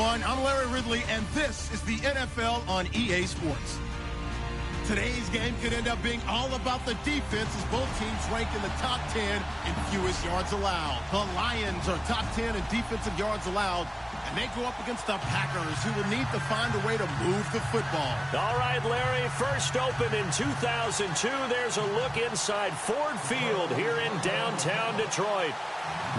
everyone. I'm Larry Ridley, and this is the NFL on EA Sports. Today's game could end up being all about the defense as both teams rank in the top 10 in fewest yards allowed. The Lions are top 10 in defensive yards allowed, and they go up against the Packers, who will need to find a way to move the football. All right, Larry, first opened in 2002. There's a look inside Ford Field here in downtown Detroit.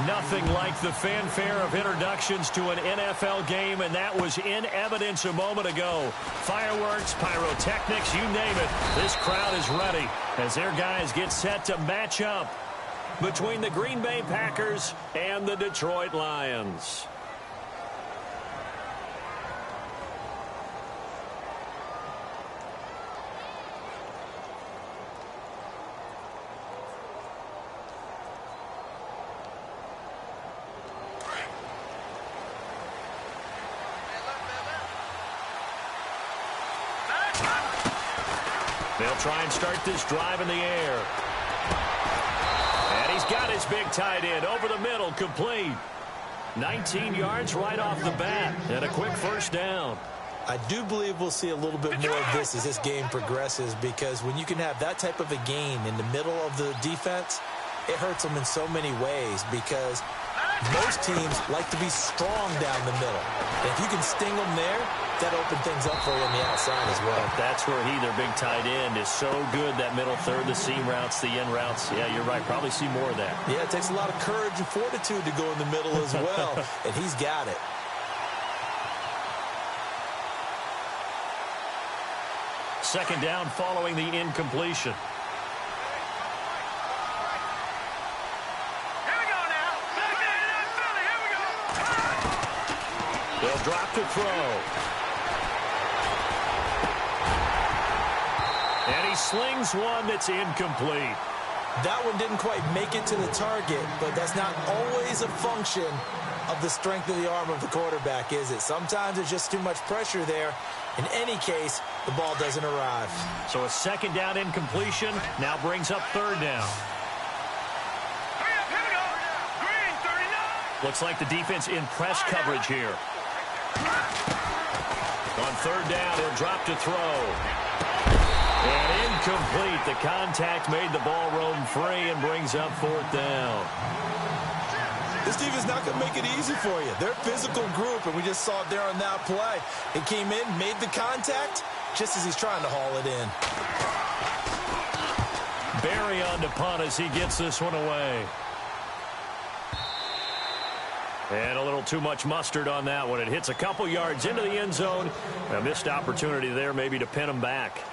Nothing like the fanfare of introductions to an NFL game, and that was in evidence a moment ago. Fireworks, pyrotechnics, you name it. This crowd is ready as their guys get set to match up between the Green Bay Packers and the Detroit Lions. They'll try and start this drive in the air. And he's got his big tight end over the middle, complete. 19 yards right off the bat, and a quick first down. I do believe we'll see a little bit more of this as this game progresses, because when you can have that type of a gain in the middle of the defense, it hurts them in so many ways, because most teams like to be strong down the middle. And if you can sting them there, that opens things up for you on the outside as well. That's where their big tight end, is so good, that middle third, the seam routes, the in routes. Yeah, you're right. Probably see more of that. Yeah, it takes a lot of courage and fortitude to go in the middle as well, and he's got it. Second down following the incompletion. They'll drop to throw. And he slings one that's incomplete. That one didn't quite make it to the target, but that's not always a function of the strength of the arm of the quarterback, is it? Sometimes it's just too much pressure there. In any case, the ball doesn't arrive. So a second down incompletion now brings up third down. Looks like the defense in press coverage here. On third down, he'll drop to throw. And incomplete. The contact made the ball roam free and brings up fourth down. This defense is not going to make it easy for you. They're a physical group, and we just saw it there on that play. He came in, made the contact, just as he's trying to haul it in. Barry on to punt as he gets this one away. And a little too much mustard on that one. It hits a couple yards into the end zone. A missed opportunity there maybe to pin him back.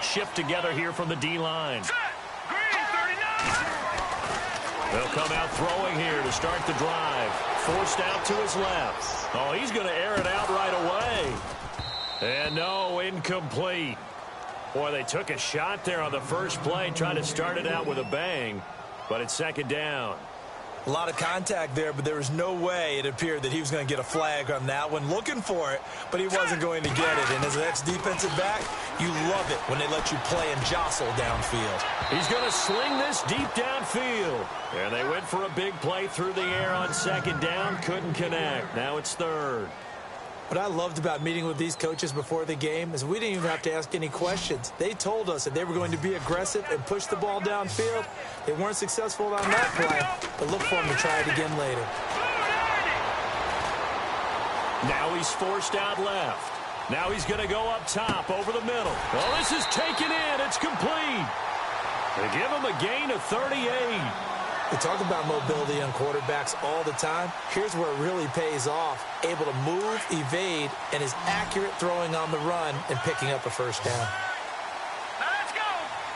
Shift together here from the D-line. They'll come out throwing here to start the drive. Forced out to his left. Oh, he's going to air it out right away. And no, incomplete. Boy, they took a shot there on the first play, trying to start it out with a bang. But it's second down. A lot of contact there, but there was no way it appeared that he was going to get a flag on that one. Looking for it, but he wasn't going to get it. And as an ex-defensive back, you love it when they let you play and jostle downfield. He's going to sling this deep downfield. And they went for a big play through the air on second down. Couldn't connect. Now it's third. What I loved about meeting with these coaches before the game is we didn't even have to ask any questions. They told us that they were going to be aggressive and push the ball downfield. They weren't successful on that play, but look for them to try it again later. Now he's forced out left. Now he's going to go up top over the middle. Oh, this is taken in. It's complete. They give him a gain of 38. We talk about mobility on quarterbacks all the time. Here's where it really pays off. Able to move, evade, and is accurate throwing on the run and picking up a first down. Let's go.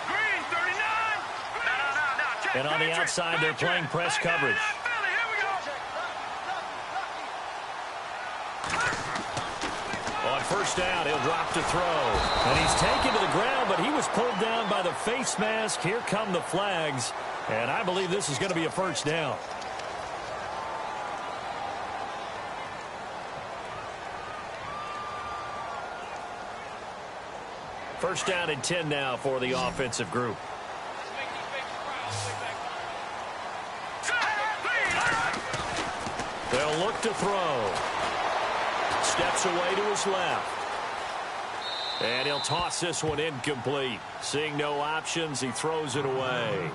Green, 39. And on the outside, they're playing press coverage. On first down, he'll drop to throw. And he's taken to the ground, but he was pulled down by the face mask. Here come the flags. And I believe this is going to be a first down. First down and 10 now for the offensive group. They'll look to throw. Steps away to his left. And he'll toss this one incomplete. Seeing no options, he throws it away.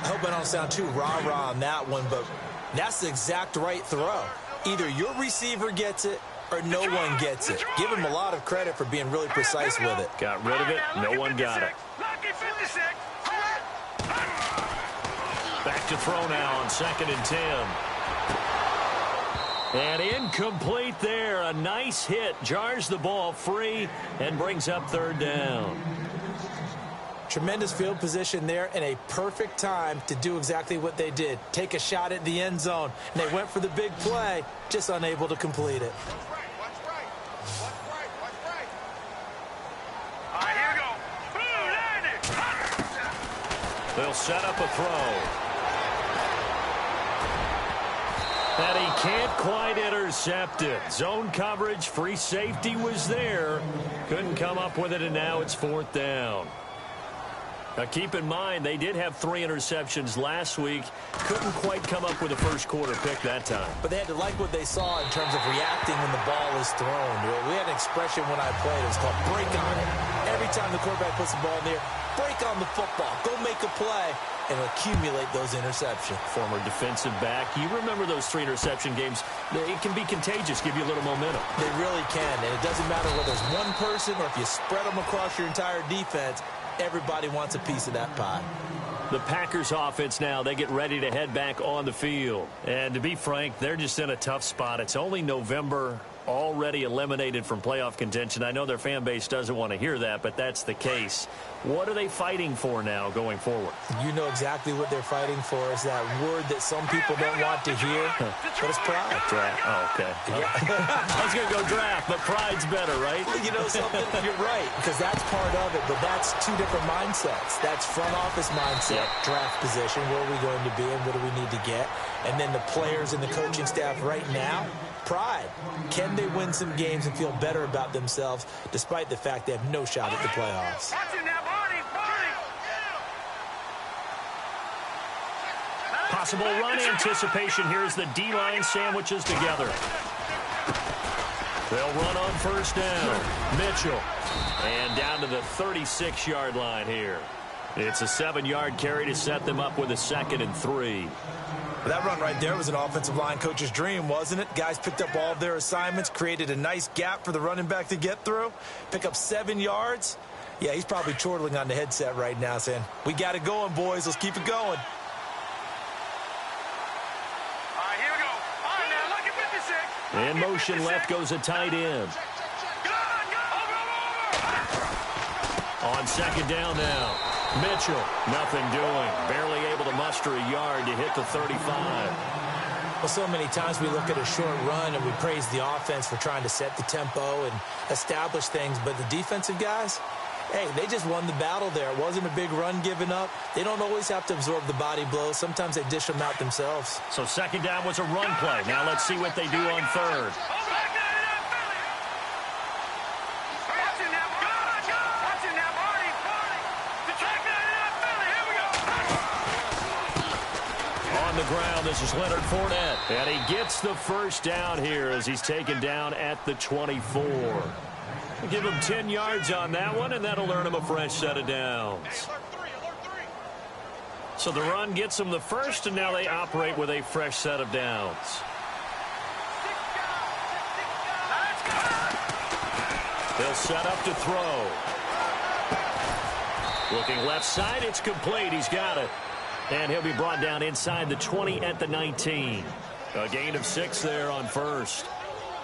I hope I don't sound too rah-rah on that one, but that's the exact right throw. Either your receiver gets it or no one gets it. Give him a lot of credit for being really precise with it. Got rid of it. No one got it. Back to throw now on 2nd and 10. And incomplete there. A nice hit. Jars the ball free and brings up 3rd down. Tremendous field position there and a perfect time to do exactly what they did. Take a shot at the end zone. And they went for the big play, just unable to complete it. All right, here we go. They'll set up a throw. And he can't quite intercept it. Zone coverage, free safety was there. Couldn't come up with it, and now it's 4th down. Now, keep in mind, they did have 3 interceptions last week. Couldn't quite come up with a first-quarter pick that time. But they had to like what they saw in terms of reacting when the ball is thrown. We had an expression when I played. It was called break on it. Every time the quarterback puts the ball in the air, break on the football. Go make a play and accumulate those interceptions. Former defensive back. You remember those 3 interception games. It can be contagious, give you a little momentum. They really can, and it doesn't matter whether it's one person or if you spread them across your entire defense. Everybody wants a piece of that pie. The Packers offense now, they get ready to head back on the field. And to be frank, they're just in a tough spot. It's only November, already eliminated from playoff contention. I know their fan base doesn't want to hear that, but that's the case. What are they fighting for now going forward? You know exactly what they're fighting for. Is that word that some people don't want to hear, but it's pride. Draft. Oh, okay. I was going to go draft, but pride's better, right? You know something? You're right, because that's part of it, but that's 2 different mindsets. That's front office mindset, draft position, where are we going to be and what do we need to get? And then the players and the coaching staff right now, pride. Can they win some games and feel better about themselves despite the fact they have no shot at the playoffs? Possible run anticipation. Here's the D-line sandwiches together. They'll run on 1st down. Mitchell. And down to the 36-yard line here. It's a 7-yard carry to set them up with a 2nd and 3. That run right there was an offensive line coach's dream, wasn't it? Guys picked up all of their assignments, created a nice gap for the running back to get through, pick up 7 yards. Yeah, he's probably chortling on the headset right now saying, we got it going, boys. Let's keep it going. In motion left goes a tight end. On 2nd down now. Mitchell, nothing doing. Barely able to muster a yard to hit the 35. Well, so many times we look at a short run and we praise the offense for trying to set the tempo and establish things, but the defensive guys, hey, they just won the battle there. It wasn't a big run given up. They don't always have to absorb the body blows. Sometimes they dish them out themselves. So 2nd down was a run play. Now let's see what they do on 3rd. On the ground, this is Leonard Fournette. And he gets the 1st down here as he's taken down at the 24. Give him 10 yards on that one, and that'll earn him a fresh set of downs. So the run gets them the 1st, and now they operate with a fresh set of downs. They'll set up to throw. Looking left side, it's complete. He's got it. And he'll be brought down inside the 20 at the 19. A gain of 6 there on 1st.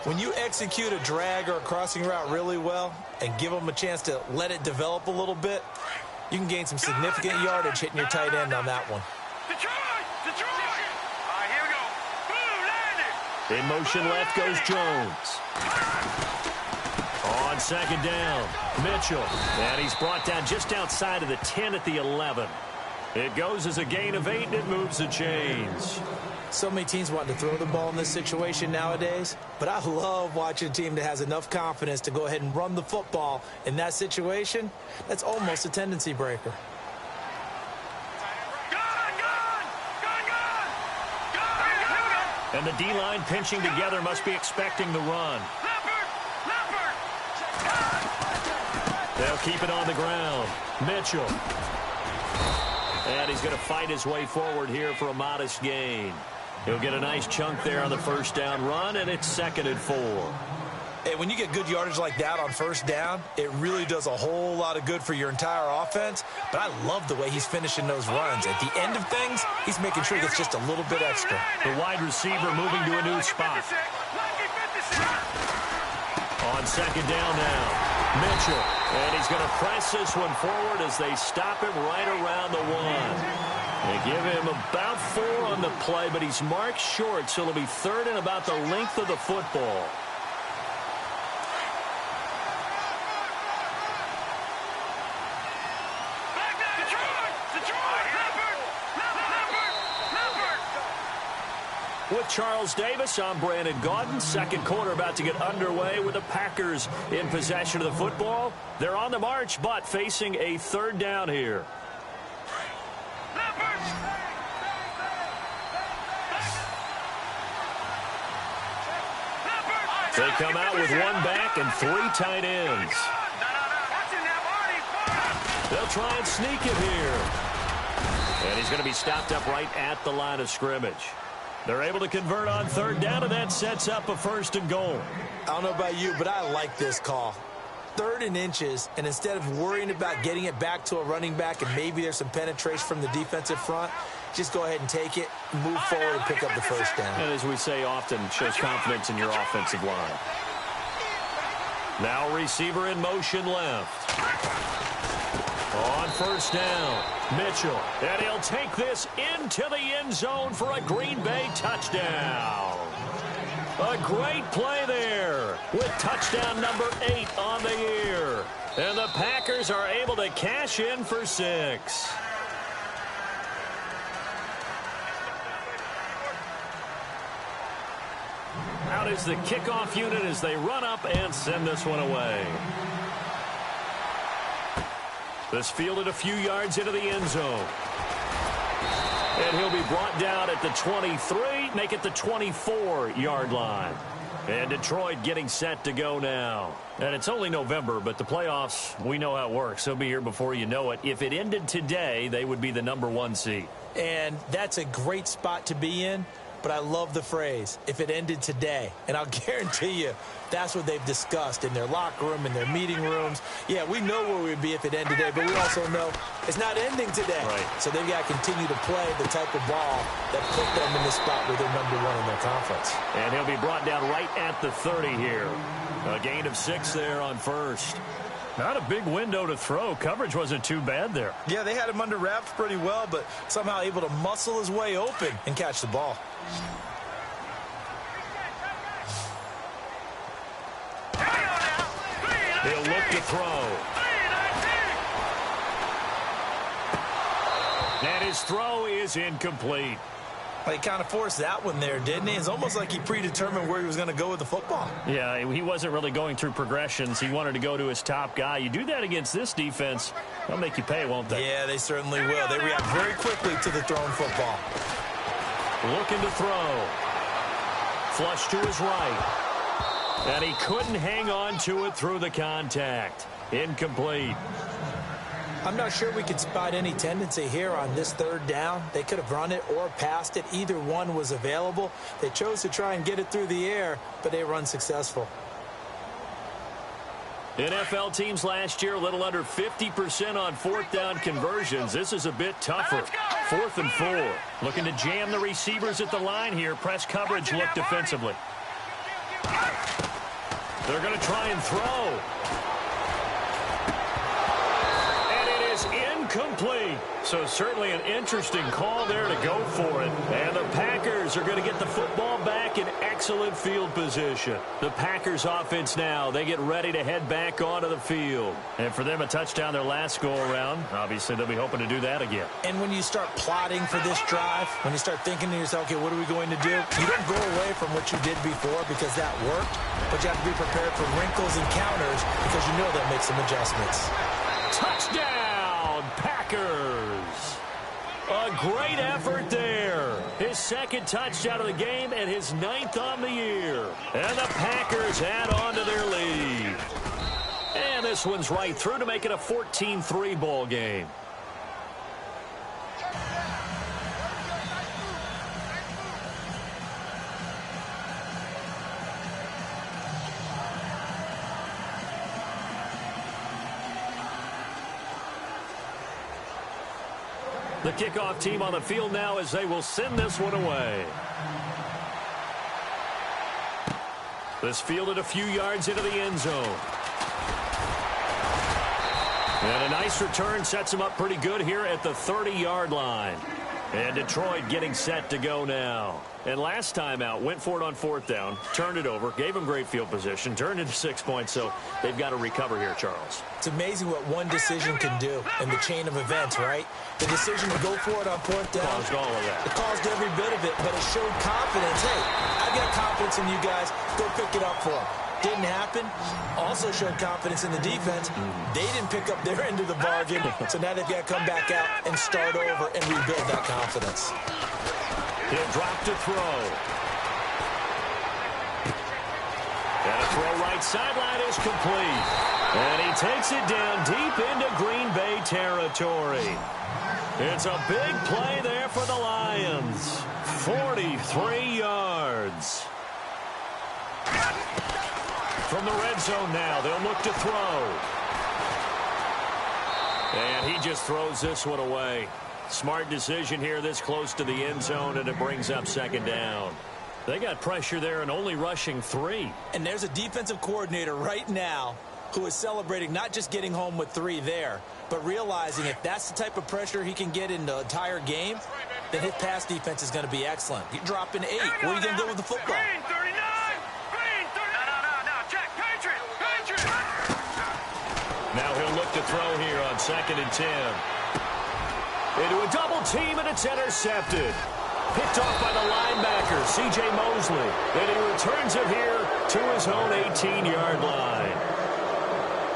When you execute a drag or a crossing route really well and give them a chance to let it develop a little bit, you can gain some significant yardage hitting your tight end on that one. In motion left goes Jones. On 2nd down, Mitchell. And he's brought down just outside of the 10 at the 11. It goes as a gain of 8, and it moves the chains. So many teams want to throw the ball in this situation nowadays, but I love watching a team that has enough confidence to go ahead and run the football in that situation. That's almost a tendency breaker. And the D-line pinching together must be expecting the run. They'll keep it on the ground. Mitchell. And he's going to fight his way forward here for a modest gain. He'll get a nice chunk there on the first down run, and it's 2nd and 4. Hey, when you get good yardage like that on first down, it really does a whole lot of good for your entire offense. But I love the way he's finishing those runs. At the end of things, he's making sure he gets just a little bit extra. The wide receiver moving to a new spot. On 2nd down now. Mitchell, and he's going to press this one forward as they stop him right around the 1. They give him about 4 on the play, but he's marked short, so it'll be 3rd and about the length of the football. With Charles Davis, I'm Brandon Gaudin. Second quarter about to get underway with the Packers in possession of the football. They're on the march, but facing a 3rd down here. They come out with 1 back and 3 tight ends. They'll try and sneak it here. And he's going to be stopped up right at the line of scrimmage. They're able to convert on 3rd down, and that sets up a 1st and goal. I don't know about you, but I like this call. 3rd and inches, and instead of worrying about getting it back to a running back and maybe there's some penetration from the defensive front, just go ahead and take it, move forward, and pick up the 1st down. And as we say often, shows confidence in your offensive line. Now receiver in motion left. On 1st down, Mitchell. And he'll take this into the end zone for a Green Bay touchdown. A great play there with touchdown number 8 on the year. And the Packers are able to cash in for 6. Out is the kickoff unit as they run up and send this one away. This fielded a few yards into the end zone. And he'll be brought down at the 23, make it the 24-yard line. And Detroit getting set to go now. And it's only November, but the playoffs, we know how it works. They'll be here before you know it. If it ended today, they would be the number 1 seed. And that's a great spot to be in. But I love the phrase, if it ended today. And I'll guarantee you, that's what they've discussed in their locker room, in their meeting rooms. Yeah, we know where we'd be if it ended today, but we also know it's not ending today. Right. So they've got to continue to play the type of ball that put them in the spot where they're number 1 in their conference. And he'll be brought down right at the 30 here. A gain of 6 there on 1st. Not a big window to throw. Coverage wasn't too bad there. Yeah, they had him under wraps pretty well, but somehow able to muscle his way open and catch the ball. He'll look to throw. And his throw is incomplete. He kind of forced that one there, didn't he? It's almost like he predetermined where he was going to go with the football. Yeah, he wasn't really going through progressions. He wanted to go to his top guy. You do that against this defense, they'll make you pay, won't they? Yeah, they certainly will. They react very quickly to the thrown football. Looking to throw. Flush to his right. And he couldn't hang on to it through the contact. Incomplete. I'm not sure we could spot any tendency here on this 3rd down. They could have run it or passed it. Either one was available. They chose to try and get it through the air, but they were unsuccessful. NFL teams last year a little under 50% on 4th down conversions. This is a bit tougher. 4th and 4. Looking to jam the receivers at the line here. Press coverage look defensively. They're going to try and throw. And it is incomplete. So certainly an interesting call there to go for it. And the Packers Packers are going to get the football back in excellent field position. The Packers offense now, they get ready to head back onto the field. And for them, a touchdown their last go-around. Obviously, they'll be hoping to do that again. And when you start plotting for this drive, when you start thinking to yourself, okay, what are we going to do? You don't go away from what you did before because that worked, but you have to be prepared for wrinkles and counters because you know they'll make some adjustments. Touchdown, Packers! A great effort there. His second touchdown of the game and his 9th on the year. And the Packers add on to their lead. And this one's right through to make it a 14-3 ball game. The kickoff team on the field now as they will send this one away. This fielded a few yards into the end zone. And a nice return sets him up pretty good here at the 30-yard line. And Detroit getting set to go now. And last time out, went for it on 4th down, turned it over, gave him great field position, turned into 6 points, so they've got to recover here, Charles. It's amazing what one decision can do in the chain of events, right? The decision to go for it on 4th down. Caused all of that. It caused every bit of it, but it showed confidence. Hey, I've got confidence in you guys. Go pick it up for them. Didn't happen. Also showed confidence in the defense. They didn't pick up their end of the bargain, so now they've got to come back out and start over and rebuild that confidence. He'll drop to throw. And a throw right sideline is complete. And he takes it down deep into Green Bay territory. It's a big play there for the Lions. 43 yards. From the red zone now, they'll look to throw. And he just throws this one away. Smart decision here this close to the end zone, and it brings up 2nd down. They got pressure there and only rushing 3. And there's a defensive coordinator right now who is celebrating not just getting home with 3 there, but realizing if that's the type of pressure he can get in the entire game, then his pass defense is going to be excellent. You're dropping 8. Where are you going to go with the football? Green 39! Green 39! No, check. Patriot! Patriot! Now he'll look to throw here on 2nd and 10. Into a double team, and it's intercepted. Picked off by the linebacker, C.J. Mosley. And he returns it here to his own 18-yard line.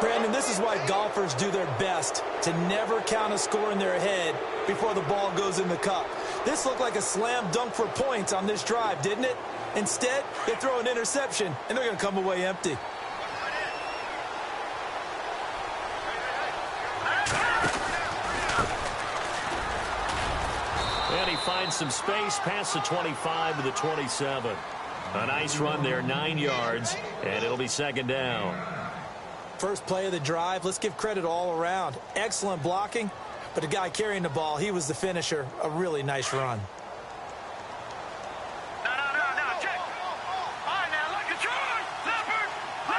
Brandon, this is why golfers do their best to never count a score in their head before the ball goes in the cup. This looked like a slam dunk for points on this drive, didn't it? Instead, they throw an interception, and they're going to come away empty. And he finds some space past the 25 to the 27. A nice run there, 9 yards, and it'll be 2nd down. First play of the drive, let's give credit all around. Excellent blocking, but the guy carrying the ball, he was the finisher. A really nice run. No, check. All right, now, look, Detroit! Leopard!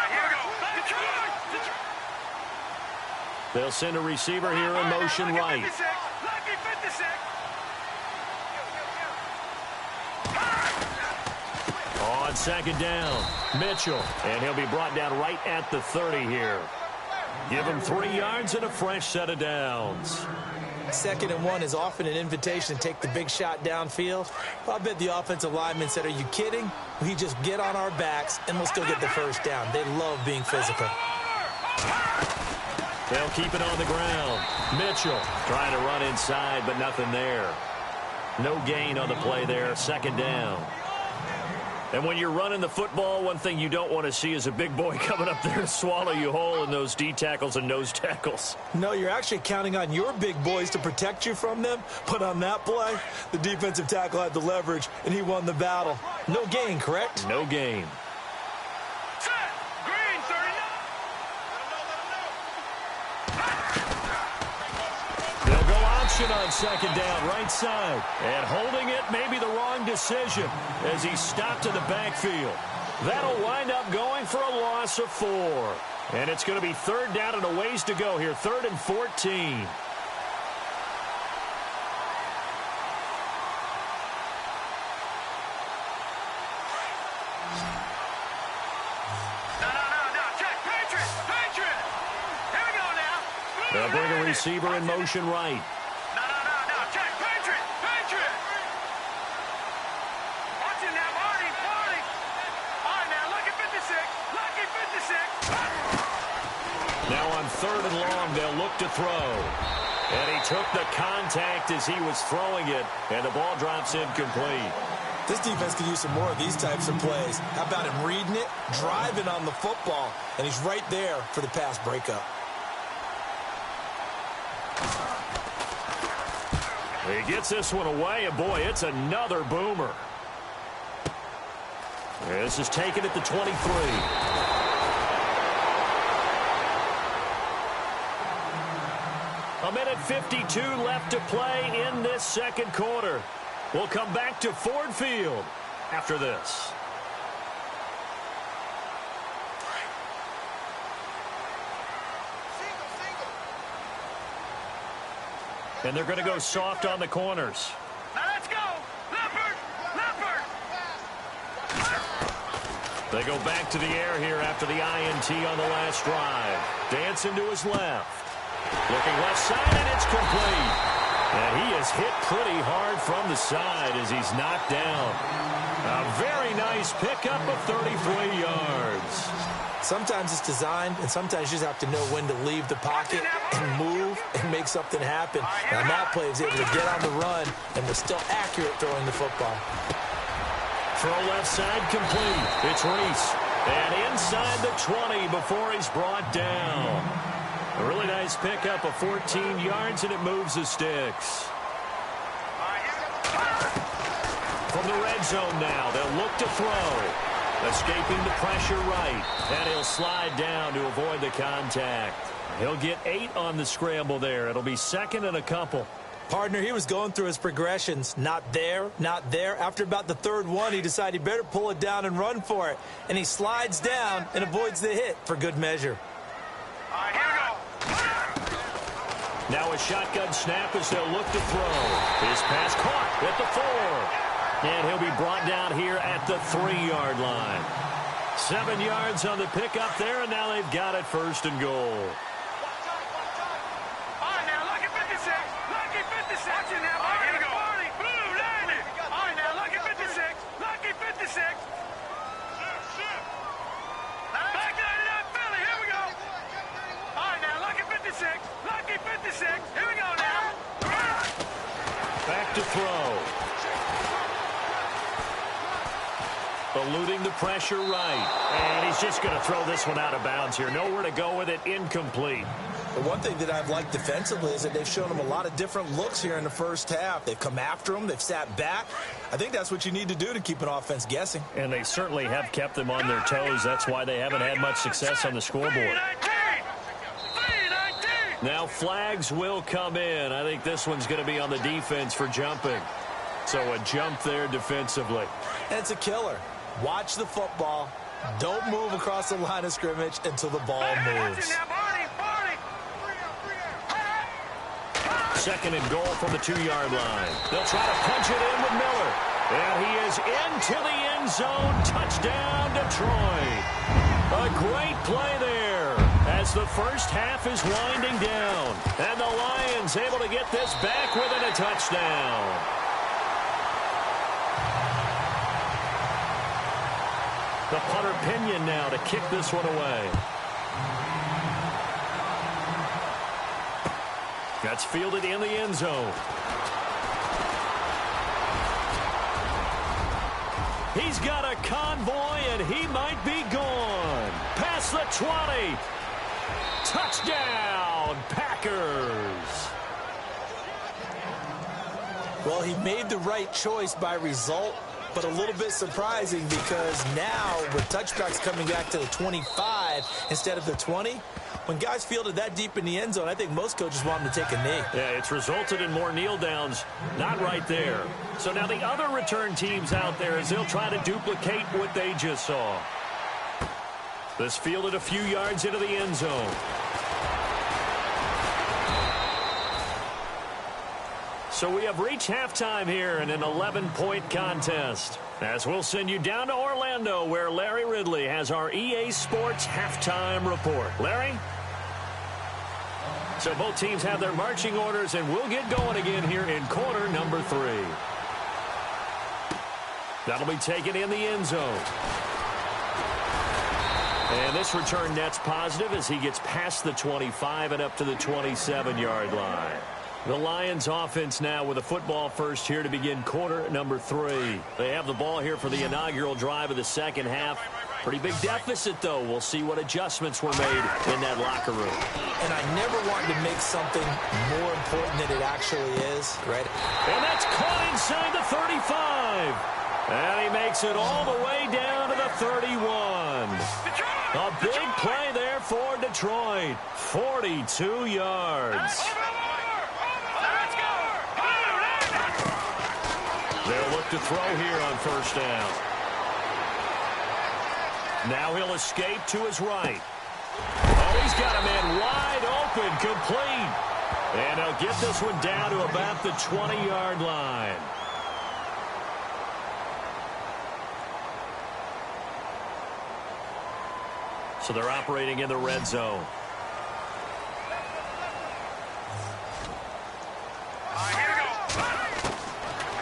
Here we go. Detroit! They'll send a receiver here in motion right. Lucky 56. On 2nd down, Mitchell, and he'll be brought down right at the 30 here. Give him 3 yards and a fresh set of downs. 2nd and 1 is often an invitation to take the big shot downfield. I bet the offensive lineman said, are you kidding? We just get on our backs and we'll still get the first down. They love being physical. They'll keep it on the ground. Mitchell trying to run inside, but nothing there. No gain on the play there, 2nd down. And when you're running the football, one thing you don't want to see is a big boy coming up there to swallow you whole in those D tackles and nose tackles. No, you're actually counting on your big boys to protect you from them. But on that play, the defensive tackle had the leverage, and he won the battle. No gain, correct? No gain. Set. Green 39. They'll go option on 2nd down, right side. And holding it may be the wrong decision as he stopped in the backfield. That'll wind up going for a loss of 4. And it's going to be 3rd down and a ways to go here, 3rd and 14. receiver in motion right. No. Check. Patriot. Watch it now, Marty. All right, now, lucky 56. Now on 3rd and long, they'll look to throw. And he took the contact as he was throwing it, and the ball drops incomplete. This defense could use some more of these types of plays. How about him reading it, driving on the football, and he's right there for the pass breakup. He gets this one away, and boy, it's another boomer. This is taken at the 23. A minute 52 left to play in this second quarter. We'll come back to Ford Field after this. And they're going to go soft on the corners. Now let's go. Leopard. They go back to the air here after the INT on the last drive. Dancing to his left. Looking left side, and it's complete. And he is hit pretty hard from the side as he's knocked down. A very nice pickup of 33 yards. Sometimes it's designed, and sometimes you just have to know when to leave the pocket and move and make something happen. And that play is able to get on the run and was still accurate throwing the football. Throw left side complete. It's Reese. And inside the 20 before he's brought down. A really nice pickup of 14 yards, and it moves the sticks. From the red zone now, they'll look to throw. Escaping the pressure right. And he'll slide down to avoid the contact. He'll get 8 on the scramble there. It'll be 2nd and a couple. Partner, he was going through his progressions. Not there, not there. After about the 3rd one, he decided he better pull it down and run for it. And he slides down and avoids the hit for good measure. All right, here we go. Now a shotgun snap as they'll look to throw. His pass caught at the 4. And he'll be brought down here at the 3-yard line. 7 yards on the pickup there, and now they've got it 1st and goal. All right, now, lucky 56. Lucky 56. Watch it now, Marty. Here we go. Marty, blue, landed. All right, now, lucky 56. Lucky 56. Back to that Philly. Here we go. All right, now, lucky 56. Lucky 56. Here we go now. Back to throw. Eluding the pressure right. And he's just going to throw this one out of bounds here. Nowhere to go with it. Incomplete. The one thing that I've liked defensively is that they've shown him a lot of different looks here in the first half. They've come after him. They've sat back. I think that's what you need to do to keep an offense guessing. And they certainly have kept them on their toes. That's why they haven't had much success on the scoreboard. Now flags will come in. I think this one's going to be on the defense for jumping. So a jump there defensively. And it's a killer. Watch the football. Don't move across the line of scrimmage until the ball moves. 2nd and goal from the 2-yard line. They'll try to punch it in with Miller. And he is into the end zone. Touchdown, Detroit. A great play there as the first half is winding down. And the Lions able to get this back within a touchdown. The punter Pinion now to kick this one away. That's fielded in the end zone. He's got a convoy, and he might be gone. Past the 20. Touchdown, Packers. Well, he made the right choice by result, but a little bit surprising because now with touchbacks coming back to the 25 instead of the 20, when guys fielded that deep in the end zone, I think most coaches want them to take a knee. Yeah, it's resulted in more kneel downs. Not right there. So now the other return teams out there as they'll try to duplicate what they just saw. This fielded a few yards into the end zone. So we have reached halftime here in an 11-point contest. As we'll send you down to Orlando, where Larry Ridley has our EA Sports halftime report. Larry? So both teams have their marching orders, and we'll get going again here in quarter number 3. That'll be taken in the end zone. And this return net's positive as he gets past the 25 and up to the 27-yard line. The Lions offense now with a football first here to begin quarter number 3. They have the ball here for the inaugural drive of the second half. Pretty big deficit, though. We'll see what adjustments were made in that locker room. And I never want to make something more important than it actually is, right? And that's caught inside the 35. And he makes it all the way down to the 31. A big play there for Detroit. 42 yards. They'll look to throw here on first down. Now he'll escape to his right. Oh, he's got a man wide open, complete. And he'll get this one down to about the 20-yard line. So they're operating in the red zone.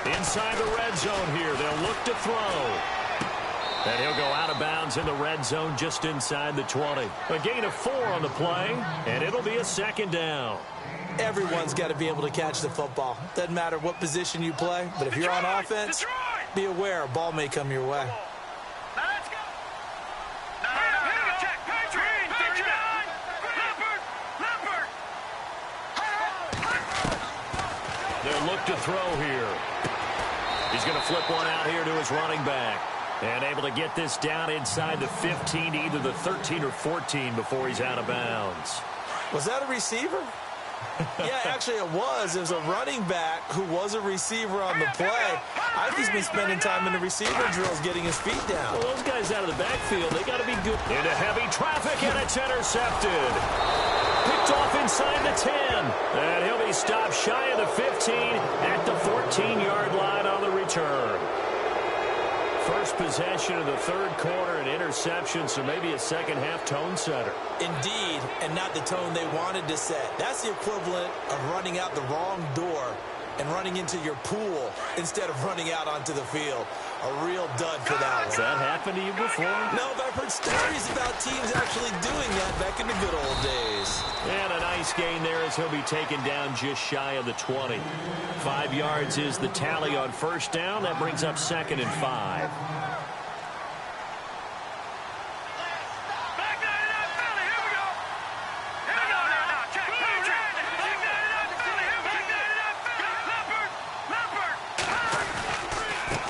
Inside the red zone here, they'll look to throw. And he'll go out of bounds in the red zone just inside the 20. A gain of 4 on the play, and it'll be a second down. Everyone's got to be able to catch the football. Doesn't matter what position you play, but if you're on offense, be aware a ball may come your way. They'll look to throw here. He's going to flip one out here to his running back. And able to get this down inside the 15 to either the 13 or 14 before he's out of bounds. Was that a receiver? Yeah, actually it was. It was a running back who was a receiver on the play. I think he's been spending time in the receiver drills getting his feet down. Well, those guys out of the backfield, they got to be good. Into heavy traffic, and it's intercepted. Picked off inside the 10. And he'll be stopped shy of the 15 at the 14-yard line on the return. First possession of the third quarter, an interception, so maybe a second-half tone setter. Indeed, and not the tone they wanted to set. That's the equivalent of running out the wrong door and running into your pool instead of running out onto the field. A real dud for that one. Has that happened to you before? No, but I've heard stories about teams actually doing that back in the good old days. And a nice gain there as he'll be taken down just shy of the 20. 5 yards is the tally on first down. That brings up 2nd and 5.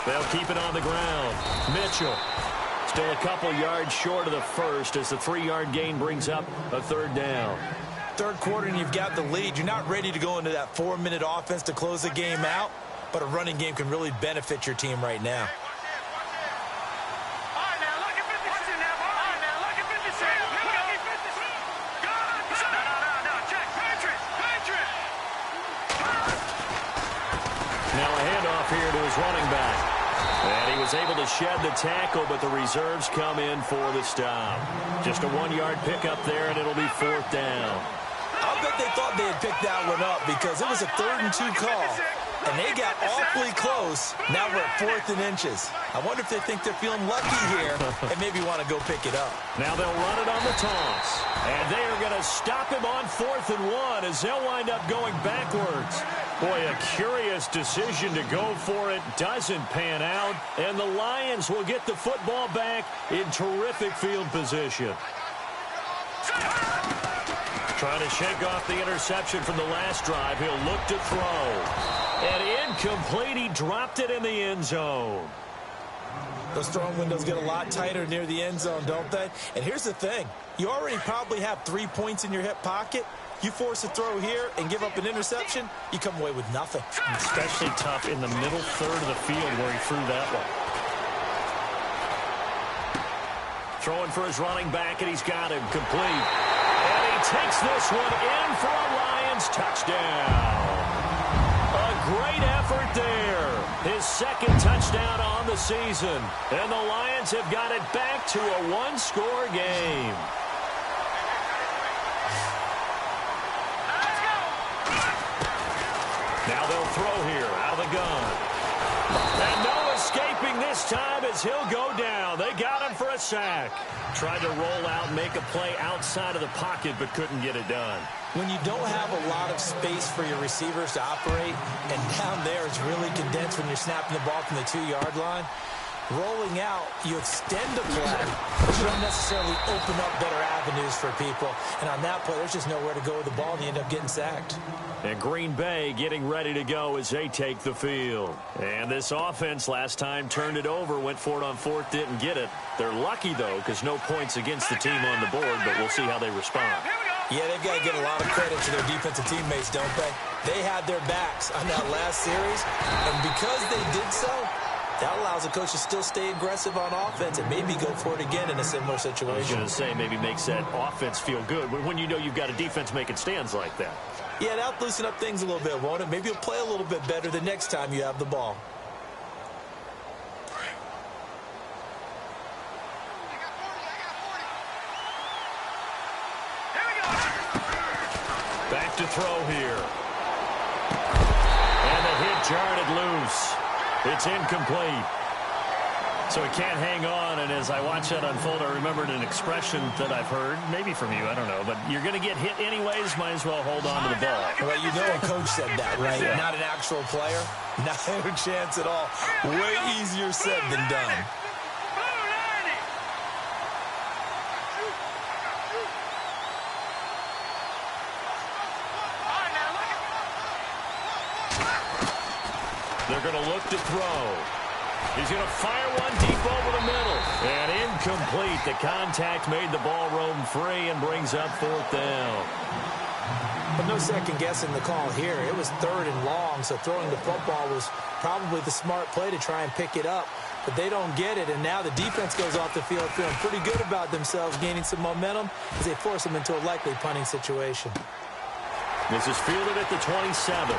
They'll keep it on the ground. Mitchell still a couple yards short of the first as the 3-yard gain brings up a third down. Third quarter and you've got the lead. You're not ready to go into that 4-minute offense to close the game out, but a running game can really benefit your team right now. Now a handoff here to his running back. And he was able to shed the tackle, but the reserves come in for the stop. Just a 1-yard pickup there, and it'll be 4th down. I'll bet they thought they had picked that one up because it was a 3rd and 2 call, and they got awfully close. Now we're at 4th and inches. I wonder if they think they're feeling lucky here and maybe want to go pick it up. Now they'll run it on the toss. And they are going to stop him on 4th and 1 as they'll wind up going backwards. Boy, a curious decision to go for it. Doesn't pan out. And the Lions will get the football back in terrific field position. Trying to shake off the interception from the last drive. He'll look to throw. And incomplete. He dropped it in the end zone. Those throwing windows get a lot tighter near the end zone, don't they? And here's the thing. You already probably have 3 points in your hip pocket. You force a throw here and give up an interception, you come away with nothing. Especially tough in the middle third of the field where he threw that one. Throwing for his running back, and he's got him complete. And he takes this one in for a Lions touchdown. A great effort there. His 2nd touchdown on the season. And the Lions have got it back to a 1-score game. throw here out of the gun. And no escaping this time as he'll go down. They got him for a sack. Tried to roll out and make a play outside of the pocket, but couldn't get it done. When you don't have a lot of space for your receivers to operate, and down there it's really condensed when you're snapping the ball from the 2-yard line, rolling out, you extend the play, but you don't necessarily open up better avenues for people. And on that play, there's just nowhere to go with the ball, and you end up getting sacked. And Green Bay getting ready to go as they take the field. And this offense last time turned it over, went for it on fourth, didn't get it. They're lucky, though, because no points against the team on the board, but we'll see how they respond. Yeah, they've got to get a lot of credit to their defensive teammates, don't they? They had their backs on that last series, and because they did so, that allows the coach to still stay aggressive on offense and maybe go for it again in a similar situation. I was going to say, maybe makes that offense feel good when you know you've got a defense making stands like that. Yeah, that'll loosen up things a little bit, won't it? Maybe you'll play a little bit better the next time you have the ball. Back to throw here. And the hit jarred it loose. It's incomplete. So he can't hang on, and as I watch that unfold, I remembered an expression that I've heard, maybe from you, I don't know, but you're going to get hit anyways, might as well hold on to the ball. Well, you know a coach said that, right? Yeah. Not an actual player. Not a chance at all. Way easier said than done. They're going to look to throw. He's going to fire one deep over the middle. And incomplete. The contact made the ball roam free and brings up fourth down. But no second guessing the call here. It was 3rd and long, so throwing the football was probably the smart play to try and pick it up. But they don't get it, and now the defense goes off the field feeling pretty good about themselves, gaining some momentum as they force them into a likely punting situation. This is fielded at the 27.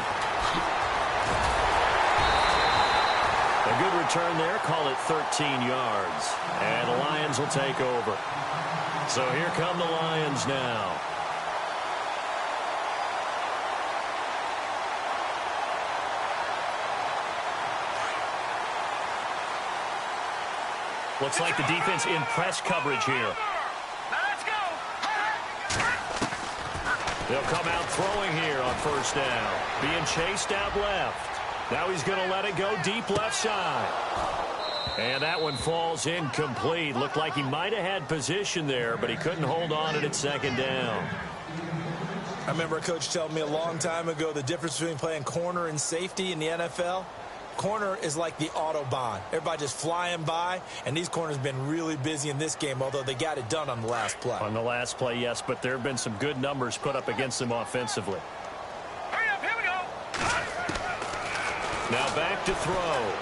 A good return there. Call it 13 yards. And the Lions will take over. So here come the Lions now. Looks like the defense in press coverage here. Let's go. They'll come out throwing here on first down. Being chased out left. Now he's going to let it go deep left side. And that one falls incomplete. Looked like he might have had position there, but he couldn't hold on to it at second down. I remember a coach telling me a long time ago the difference between playing corner and safety in the NFL. Corner is like the Autobahn. Everybody just flying by, and these corners have been really busy in this game, although they got it done on the last play. On the last play, yes, but there have been some good numbers put up against them offensively. Hurry up, here we go. Now back to throw.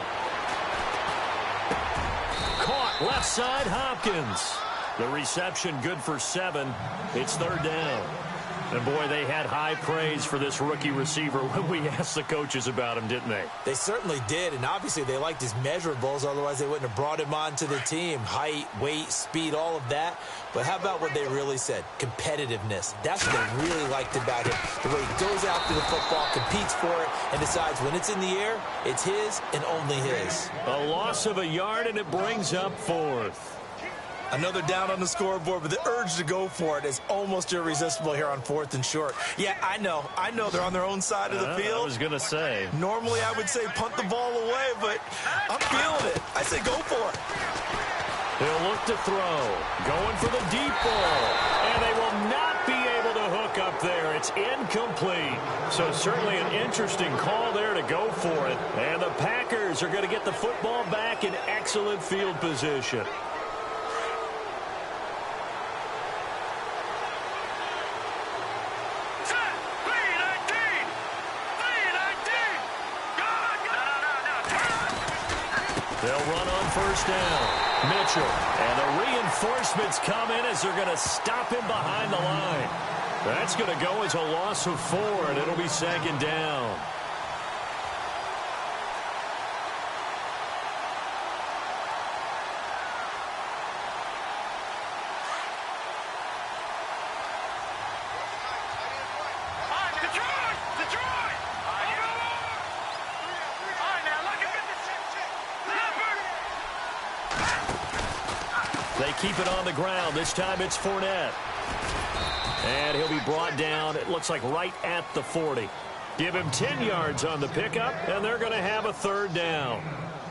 Caught left side, Hopkins. The reception good for 7. It's 3rd down. And, boy, they had high praise for this rookie receiver when we asked the coaches about him, didn't they? They certainly did, and obviously they liked his measurables. Otherwise, they wouldn't have brought him onto the team. Height, weight, speed, all of that. But how about what they really said? Competitiveness. That's what they really liked about him. The way he goes after the football, competes for it, and decides when it's in the air, it's his and only his. A loss of a yard, and it brings up 4th. Another down on the scoreboard, but the urge to go for it is almost irresistible here on 4th and short. Yeah, I know they're on their own side of the field. I was going to say. Normally I would say punt the ball away, but I'm feeling it. I say go for it. They'll look to throw. Going for the deep ball. And they will not be able to hook up there. It's incomplete. So certainly an interesting call there to go for it. And the Packers are going to get the football back in excellent field position. They'll run on first down. Mitchell. And the reinforcements come in as they're going to stop him behind the line. That's going to go as a loss of 4, and it'll be 2nd down. They keep it on the ground. This time it's Fournette. And he'll be brought down, it looks like right at the 40. Give him 10 yards on the pickup, and they're going to have a third down.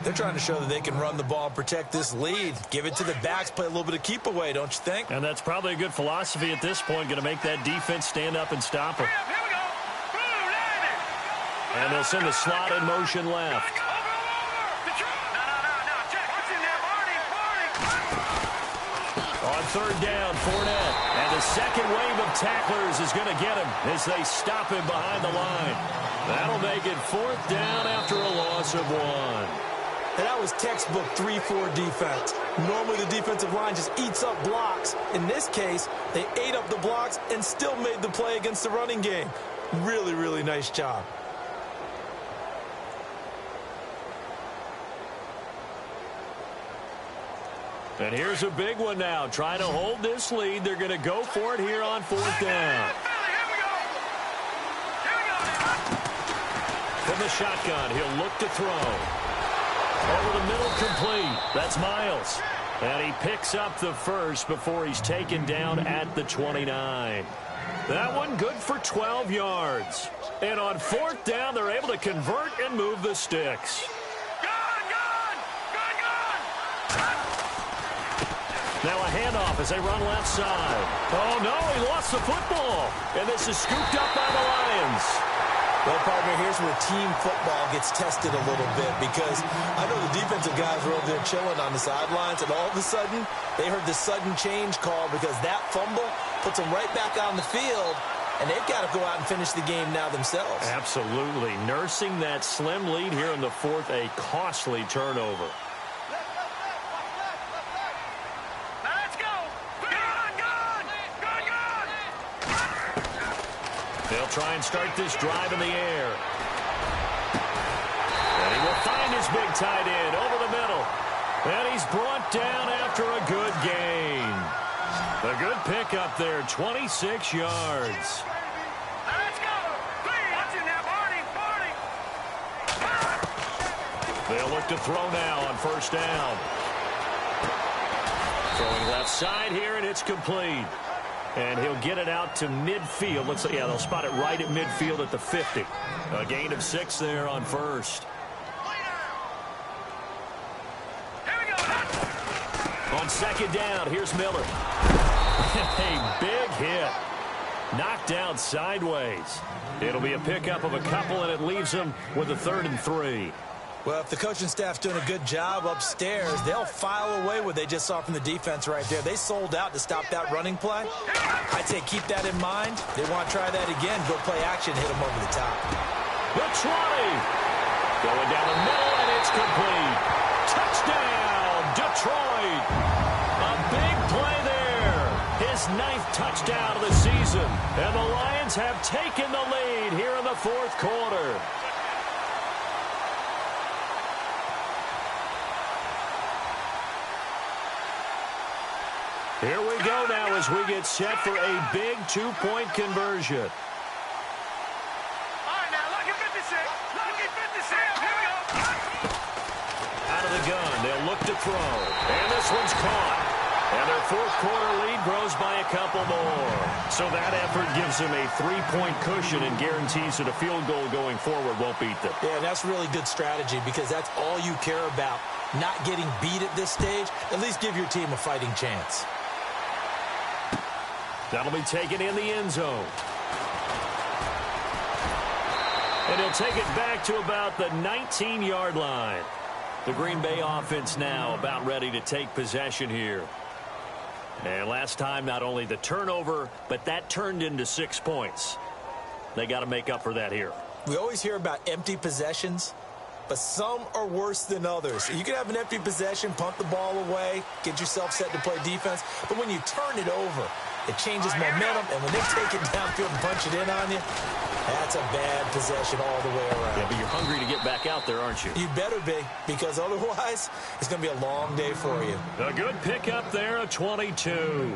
They're trying to show that they can run the ball and protect this lead. Give it to the backs, play a little bit of keep away, don't you think? And that's probably a good philosophy at this point, going to make that defense stand up and stop him. Here we go. Boom, landed. And they'll send the slot in motion left. Over. No. Check. What's in there, Barney? On third down, Fournette. And the second wave of tacklers is going to get him as they stop him behind the line. That'll make it fourth down after a loss of 1. And that was textbook 3-4 defense. Normally the defensive line just eats up blocks. In this case, they ate up the blocks and still made the play against the running game. Really, really nice job. And here's a big one now. Trying to hold this lead. They're going to go for it here on fourth down. From the shotgun, he'll look to throw. Over the middle, complete. That's Miles. And he picks up the first before he's taken down at the 29. That one good for 12 yards. And on fourth down, they're able to convert and move the sticks. Now a handoff as they run left side. Oh, no, he lost the football. And this is scooped up by the Lions. Well, partner, here's where team football gets tested a little bit because I know the defensive guys were over there chilling on the sidelines, and all of a sudden, they heard the sudden change call because that fumble puts them right back on the field, and they've got to go out and finish the game now themselves. Absolutely. Nursing that slim lead here in the fourth, a costly turnover. They'll try and start this drive in the air. And he will find his big tight end over the middle. And he's brought down after a good gain. A good pickup there, 26 yards. Let's go. Watching that, Barney. They'll look to throw now on first down. Throwing left side here, and it's complete. And he'll get it out to midfield. Looks like, yeah, they'll spot it right at midfield at the 50. A gain of 6 there on first. Here we go. On second down, here's Miller. A big hit. Knocked out sideways. It'll be a pickup of a couple, and it leaves them with a 3rd and 3. Well, if the coaching staff's doing a good job upstairs, they'll file away what they just saw from the defense right there. They sold out to stop that running play. I'd say keep that in mind. They want to try that again. Go play action, hit them over the top. The 20. Going down the middle, and it's complete. Touchdown, Detroit. A big play there. His 9th touchdown of the season. And the Lions have taken the lead here in the fourth quarter. Here we go now as we get set for a big 2-point conversion. All right, now, lucky 56. Lucky 56. Here we go. Out of the gun, they'll look to throw. And this one's caught. And their fourth quarter lead grows by a couple more. So that effort gives them a 3-point cushion and guarantees that a field goal going forward won't beat them. Yeah, that's really good strategy because that's all you care about. Not getting beat at this stage. At least give your team a fighting chance. That'll be taken in the end zone. And he'll take it back to about the 19-yard line. The Green Bay offense now about ready to take possession here. And last time, not only the turnover, but that turned into 6 points. They got to make up for that here. We always hear about empty possessions, but some are worse than others. You can have an empty possession, punt the ball away, get yourself set to play defense, but when you turn it over, it changes momentum, and when they take it downfield and punch it in on you, that's a bad possession all the way around. Yeah, but you're hungry to get back out there, aren't you? You better be, because otherwise, it's going to be a long day for you. A good pickup there, a 22.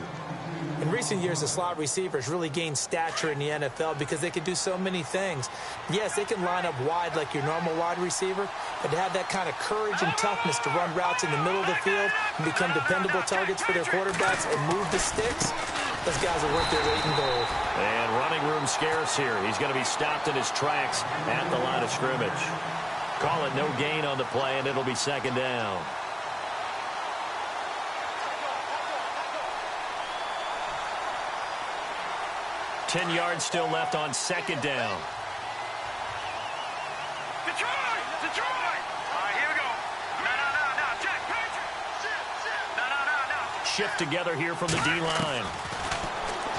In recent years, the slot receivers really gained stature in the NFL because they can do so many things. Yes, they can line up wide like your normal wide receiver, but to have that kind of courage and toughness to run routes in the middle of the field and become dependable targets for their quarterbacks and move the sticks, those guys are worth their weight in gold. And running room scarce here. He's going to be stopped in his tracks at the line of scrimmage. Call it no gain on the play, and it'll be second down. Ten yards still left on second down. Detroit! Detroit! All right, here we go. No, Jack, Patrick! No. Shift together here from the D-line.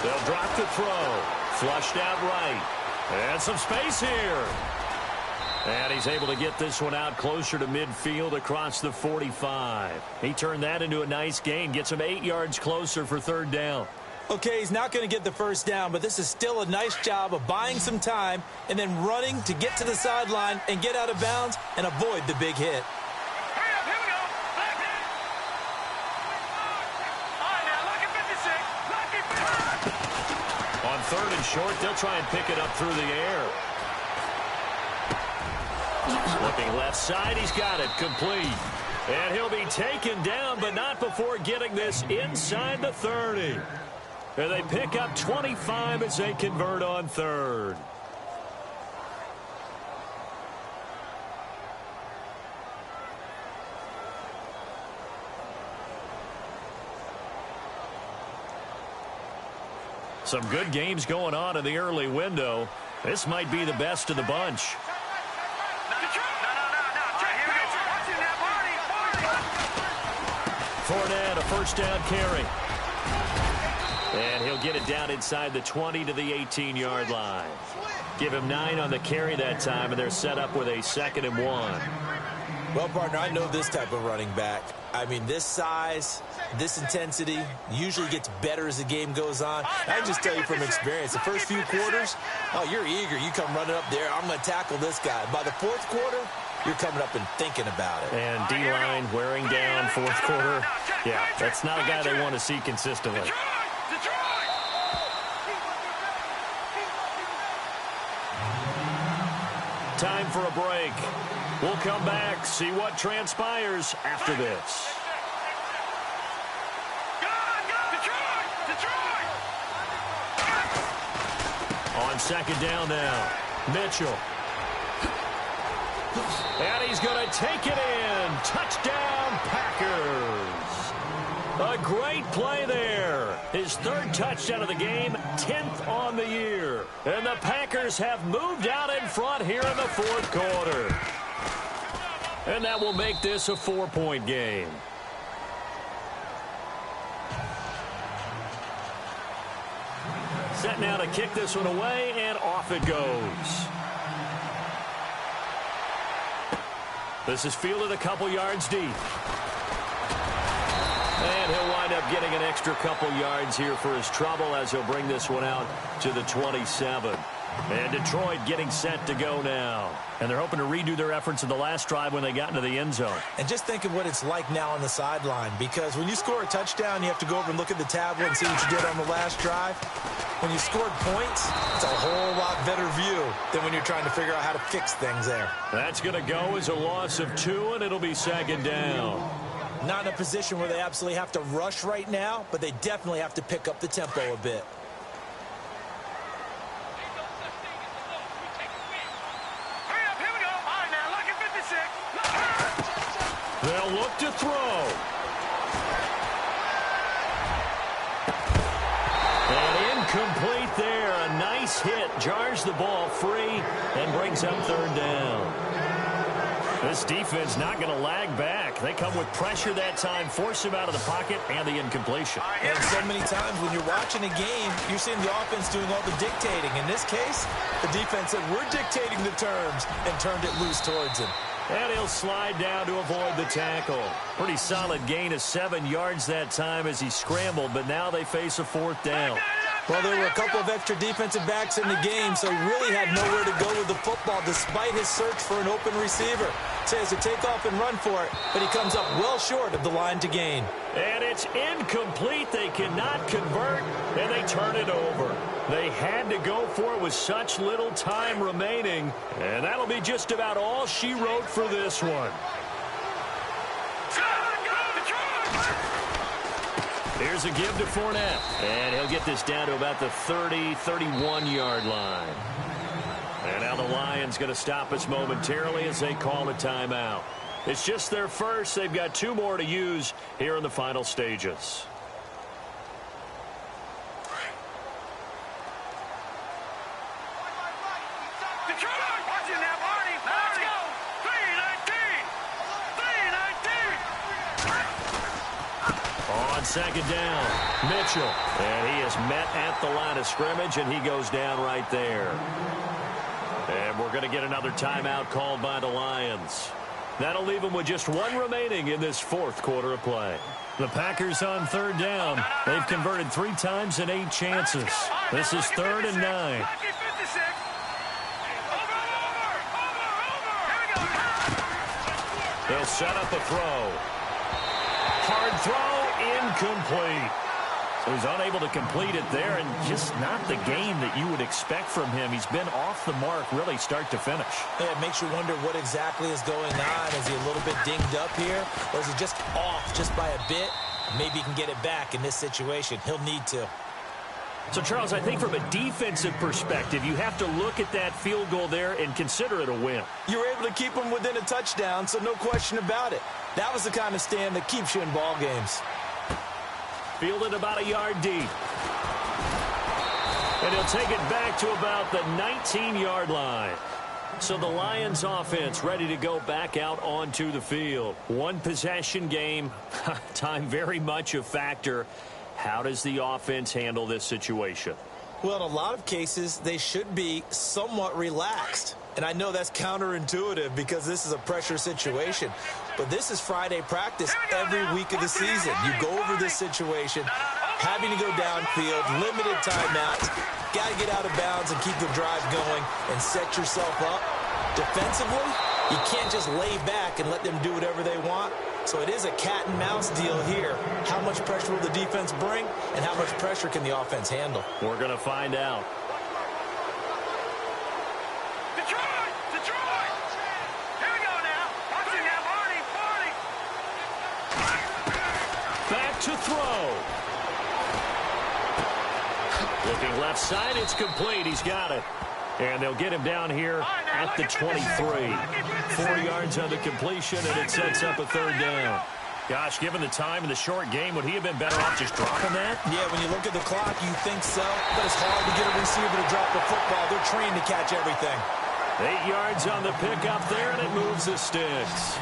They'll drop the throw. Flushed out right. And some space here. And he's able to get this one out closer to midfield across the 45. He turned that into a nice gain. Gets him 8 yards closer for third down. Okay, he's not going to get the first down, but this is still a nice job of buying some time and then running to get to the sideline and get out of bounds and avoid the big hit. Hurry up, here we go. Back in. All right, now, lucky 56. Lucky 50. On third and short, they'll try and pick it up through the air. Looking left side, he's got it complete. And he'll be taken down, but not before getting this inside the 30. And they pick up 25 as they convert on third. Some good games going on in the early window. This might be the best of the bunch. Fournette, a first down carry. And he'll get it down inside the 20 to the 18-yard line. Give him 9 on the carry that time, and they're set up with a 2nd and 1. Well, partner, I know this type of running back. I mean, this size, this intensity usually gets better as the game goes on. I can just tell you from experience, the first few quarters, oh, you're eager. You come running up there, I'm going to tackle this guy. By the fourth quarter, you're coming up and thinking about it. And D-line wearing down fourth quarter. Yeah, that's not a guy they want to see consistently. Time for a break. We'll come back, see what transpires after this. On second down now, Mitchell. And he's going to take it in. Touchdown, Packers. A great play there. His third touchdown of the game, 10th on the year. And the Packers have moved out in front here in the fourth quarter. And that will make this a 4-point game. Set now to kick this one away, and off it goes. This is fielded a couple yards deep. And he'll wind up getting an extra couple yards here for his trouble as he'll bring this one out to the 27. And Detroit getting set to go now. And they're hoping to redo their efforts in the last drive when they got into the end zone. And just think of what it's like now on the sideline, because when you score a touchdown, you have to go over and look at the tablet and see what you did on the last drive. When you scored points, it's a whole lot better view than when you're trying to figure out how to fix things there. That's going to go as a loss of 2, and it'll be second down. Not in a position where they absolutely have to rush right now, but they definitely have to pick up the tempo a bit. They'll look to throw. And incomplete there. A nice hit. Jars the ball free and brings up third down. This defense not going to lag back. They come with pressure that time, force him out of the pocket, and the incompletion. And so many times when you're watching a game, you're seeing the offense doing all the dictating. In this case, the defense said, we're dictating the terms, and turned it loose towards him. And he'll slide down to avoid the tackle. Pretty solid gain of 7 yards that time as he scrambled, but now they face a fourth down. Well, there were a couple of extra defensive backs in the game, so he really had nowhere to go with the football despite his search for an open receiver. Says to take off and run for it, but he comes up well short of the line to gain. And it's incomplete. They cannot convert, and they turn it over. They had to go for it with such little time remaining, and that'll be just about all she wrote for this one. Here's a give to Fournette, and he'll get this down to about the 30, 31-yard line. And now the Lions going to stop us momentarily as they call a timeout. It's just their first. They've got 2 more to use here in the final stages. On second down, Mitchell. And he is met at the line of scrimmage, and he goes down right there. And we're going to get another timeout called by the Lions. That'll leave them with just 1 remaining in this 4th quarter of play. The Packers on 3rd down. They've converted 3 times in 8 chances. This is 3rd and 9. He'll set up a throw. Hard throw, incomplete. So he's unable to complete it there, and just not the game that you would expect from him. He's been off the mark really start to finish. Yeah, it makes you wonder what exactly is going on. Is he a little bit dinged up here, or is he just off just by a bit? Maybe he can get it back in this situation. He'll need to. So, Charles, I think from a defensive perspective, you have to look at that field goal there and consider it a win. You were able to keep him within a touchdown, so no question about it. That was the kind of stand that keeps you in ball games. Fielded about a yard deep. And he'll take it back to about the 19-yard line. So the Lions offense ready to go back out onto the field. 1 possession game. Time very much a factor. How does the offense handle this situation? Well, in a lot of cases, they should be somewhat relaxed. And I know that's counterintuitive because this is a pressure situation. But this is Friday practice every week of the season. You go over this situation, having to go downfield, limited timeouts, got to get out of bounds and keep the drive going and set yourself up. Defensively, you can't just lay back and let them do whatever they want. So it is a cat and mouse deal here. How much pressure will the defense bring, and how much pressure can the offense handle? We're going to find out. Back to throw. Looking left side, it's complete. He's got it. And they'll get him down here at the 23. 4 yards on the completion, and it sets up a 3rd down. Gosh, given the time in the short game, would he have been better off just dropping that? Yeah, when you look at the clock, you think so. But it's hard to get a receiver to drop the football. They're trained to catch everything. 8 yards on the pickup there, and it moves the sticks.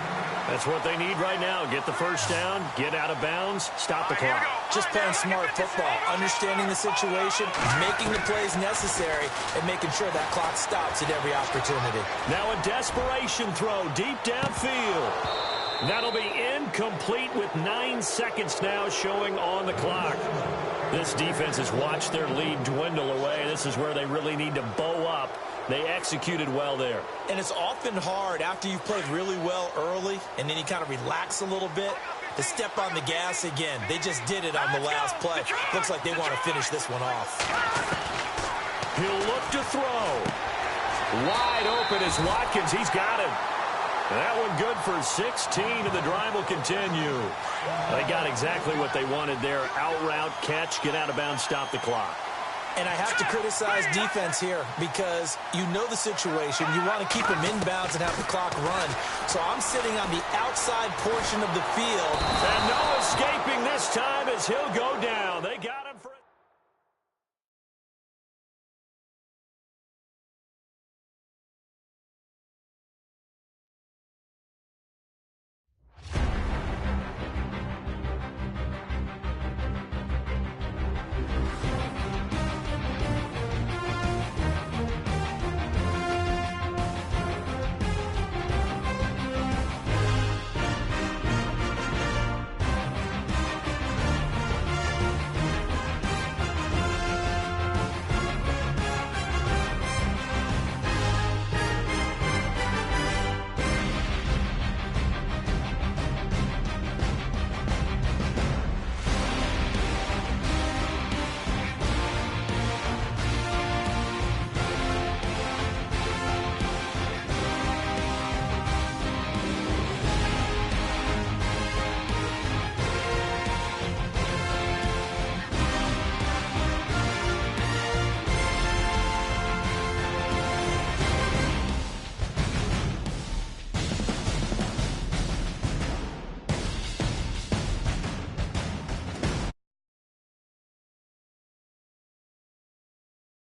That's what they need right now. Get the first down, get out of bounds, stop the clock. Just playing smart football, understanding the situation, making the plays necessary, and making sure that clock stops at every opportunity. Now a desperation throw deep downfield. That'll be incomplete with 9 seconds now showing on the clock. This defense has watched their lead dwindle away. This is where they really need to bow up. They executed well there. And it's often hard after you've played really well early and then you kind of relax a little bit to step on the gas again. They just did it on the last play. Looks like they want to finish this one off. He'll look to throw. Wide open is Watkins. He's got it. That one good for 16, and the drive will continue. They got exactly what they wanted there. Out route, catch, get out of bounds, stop the clock. And I have to criticize defense here because you know the situation. You want to keep them inbounds and have the clock run. So I'm sitting on the outside portion of the field. And no escaping this time as he'll go down. They got him for